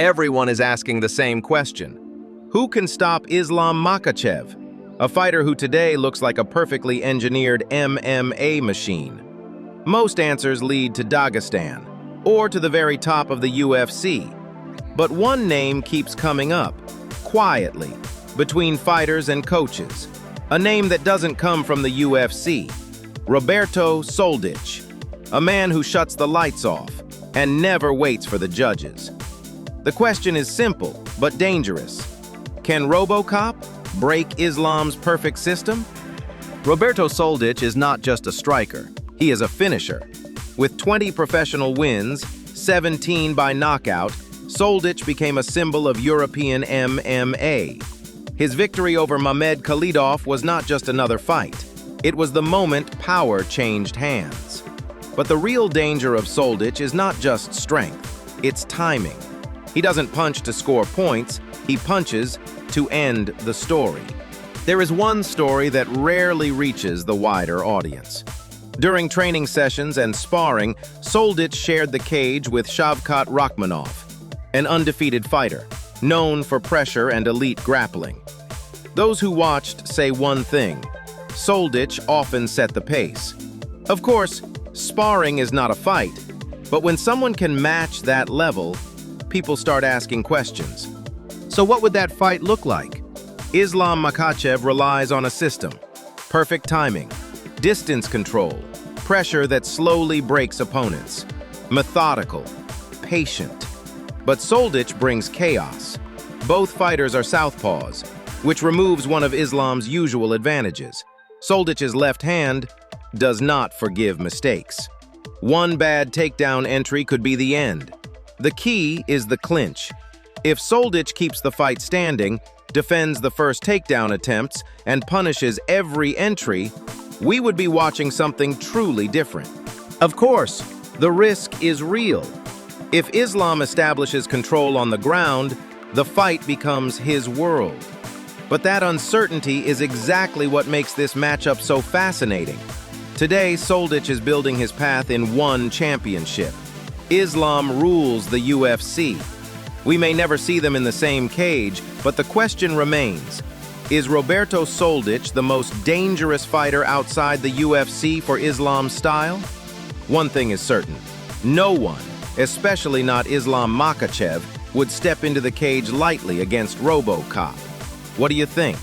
Everyone is asking the same question. Who can stop Islam Makhachev, a fighter who today looks like a perfectly engineered MMA machine? Most answers lead to Dagestan, or to the very top of the UFC. But one name keeps coming up, quietly, between fighters and coaches. A name that doesn't come from the UFC. Roberto Soldic, a man who shuts the lights off and never waits for the judges. The question is simple, but dangerous. Can RoboCop break Islam's perfect system? Roberto Soldic is not just a striker, he is a finisher. With 20 professional wins, 17 by knockout, Soldic became a symbol of European MMA. His victory over Mamed Khalidov was not just another fight. It was the moment power changed hands. But the real danger of Soldic is not just strength, it's timing. He doesn't punch to score points, he punches to end the story. There is one story that rarely reaches the wider audience. During training sessions and sparring, Soldic shared the cage with Shavkat Rakhmonov, an undefeated fighter, known for pressure and elite grappling. Those who watched say one thing: Soldic often set the pace. Of course, sparring is not a fight, but when someone can match that level, people start asking questions. So what would that fight look like? Islam Makhachev relies on a system: perfect timing, distance control, pressure that slowly breaks opponents, methodical, patient. But Soldic brings chaos. Both fighters are southpaws, which removes one of Islam's usual advantages. Soldic's left hand does not forgive mistakes. One bad takedown entry could be the end. The key is the clinch. If Soldic keeps the fight standing, defends the first takedown attempts, and punishes every entry, we would be watching something truly different. Of course, the risk is real. If Islam establishes control on the ground, the fight becomes his world. But that uncertainty is exactly what makes this matchup so fascinating. Today, Soldic is building his path in one championship. Islam rules the UFC. We may never see them in the same cage, but the question remains: is Roberto Soldic the most dangerous fighter outside the UFC for Islam's style? One thing is certain: no one, especially not Islam Makhachev, would step into the cage lightly against RoboCop. What do you think?